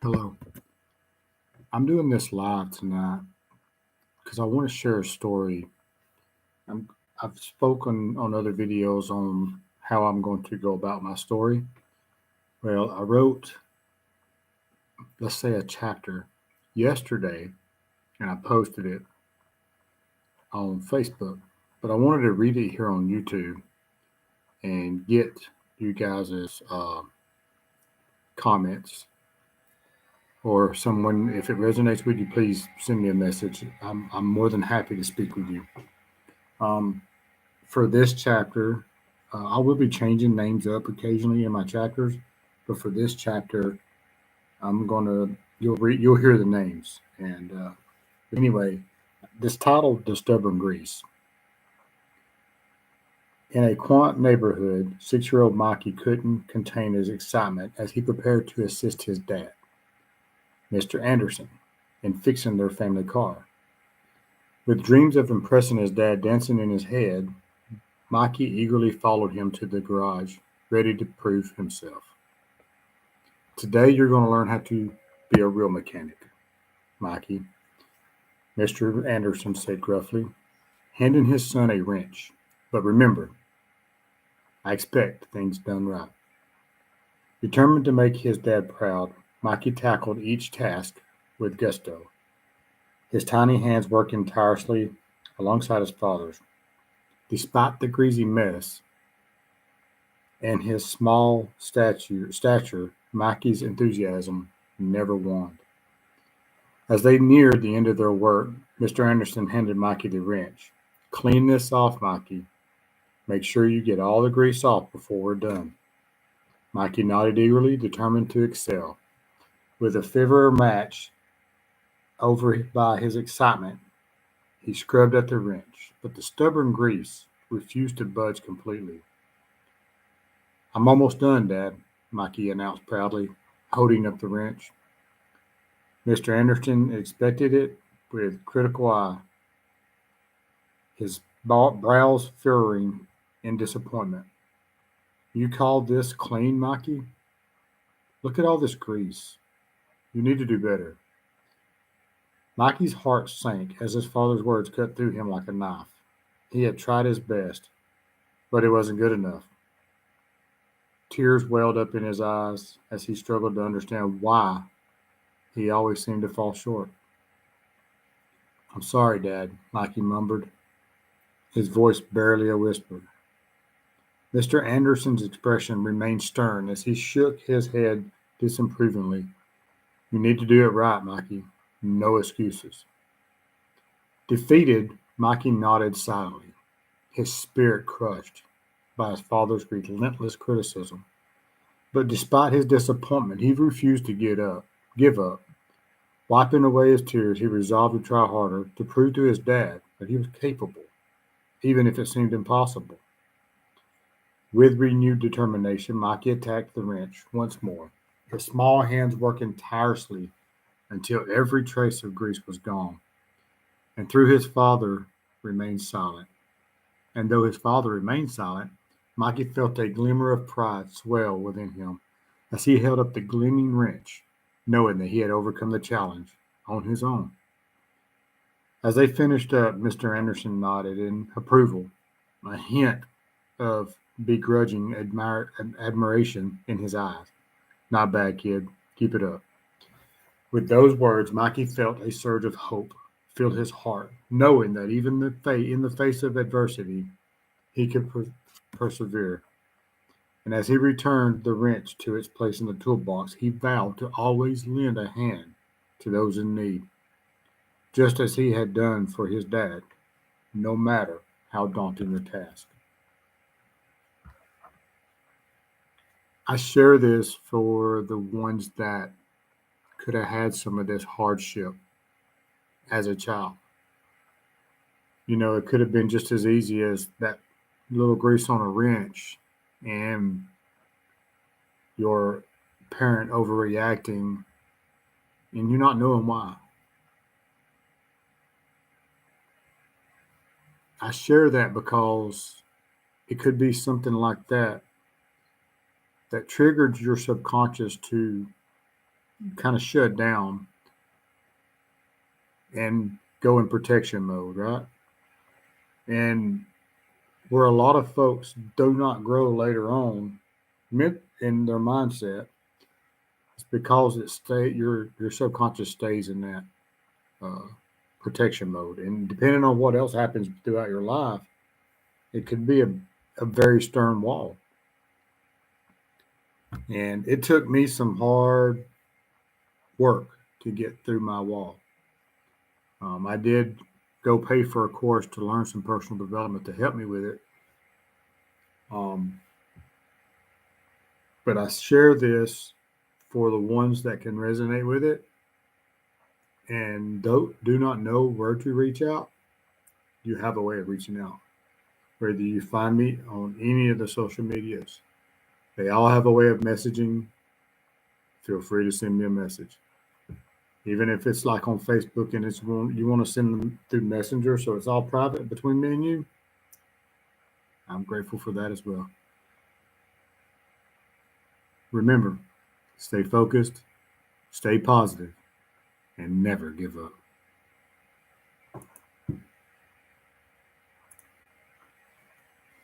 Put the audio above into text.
Hello. I'm doing this live tonight because I want to share a story. I'm, I've spoken on other videos on how I'm going to go about my story. Well, I wrote, let's say, a chapter yesterday and I posted it on Facebook, but I wanted to read it here on YouTube and get you guys' comments or someone, if it resonates with you, please send me a message. I'm more than happy to speak with you. Um, for this chapter, I will be changing names up occasionally in my chapters, but for this chapter, I'm gonna you'll hear the names. And anyway, this title, "The Stubborn Grease." In a quiet neighborhood, 6-year-old Mikey couldn't contain his excitement as he prepared to assist his dad, Mr. Anderson, in fixing their family car. With dreams of impressing his dad dancing in his head, Mikey eagerly followed him to the garage, ready to prove himself. Today you're going to learn how to be a real mechanic, Mikey, Mr. Anderson said gruffly, handing his son a wrench. But remember, I expect things done right. Determined to make his dad proud, Mikey tackled each task with gusto, his tiny hands working tirelessly alongside his father's. Despite the greasy mess and his small stature, Mikey's enthusiasm never waned. As they neared the end of their work, Mr. Anderson handed Mikey the wrench. "Clean this off, Mikey. Make sure you get all the grease off before we're done." Mikey nodded eagerly, determined to excel. With a fever match over by his excitement, he scrubbed at the wrench, but the stubborn grease refused to budge completely. "I'm almost done, Dad," Mikey announced proudly, holding up the wrench. Mr. Anderson inspected it with critical eye, his brows furrowing in disappointment. "You call this clean, Mikey? Look at all this grease. You need to do better." Mikey's heart sank as his father's words cut through him like a knife. He had tried his best, but it wasn't good enough. Tears welled up in his eyes as he struggled to understand why he always seemed to fall short. "I'm sorry, Dad," Mikey mumbled, his voice barely a whisper. Mr. Anderson's expression remained stern as he shook his head disapprovingly. "You need to do it right, Mikey. No excuses." Defeated, Mikey nodded silently, his spirit crushed by his father's relentless criticism. But despite his disappointment, he refused to give up. Wiping away his tears, he resolved to try harder to prove to his dad that he was capable, even if it seemed impossible. With renewed determination, Mikey attacked the wrench once more, his small hands working tirelessly until every trace of grease was gone. And through his father remained silent. And though his father remained silent, Mikey felt a glimmer of pride swell within him as he held up the gleaming wrench, knowing that he had overcome the challenge on his own. As they finished up, Mr. Anderson nodded in approval, a hint of begrudging admiration in his eyes. "Not bad, kid. Keep it up." With those words, Mikey felt a surge of hope fill his heart, knowing that even in the face of adversity, he could persevere. And as he returned the wrench to its place in the toolbox, he vowed to always lend a hand to those in need, just as he had done for his dad, no matter how daunting the task. I share this for the ones that could have had some of this hardship as a child. It could have been just as easy as that little grease on a wrench and your parent overreacting and you not knowing why. I share that because it could be something like that that triggered your subconscious to kind of shut down and go in protection mode, right? And where a lot of folks do not grow later on in their mindset, it's because your subconscious stays in that uh, protection mode, and depending on what else happens throughout your life, it could be a very stern wall. And it took me some hard work to get through my wall. I did go pay for a course to learn some personal development to help me with it. Um, but I share this for the ones that can resonate with it and do not know where to reach out. You have a way of reaching out. Whether you find me on any of the social medias, they all have a way of messaging. Feel free to send me a message. Even if it's like on Facebook and you want to send them through Messenger, so it's all private between me and you, I'm grateful for that as well. Remember, stay focused, stay positive, and never give up.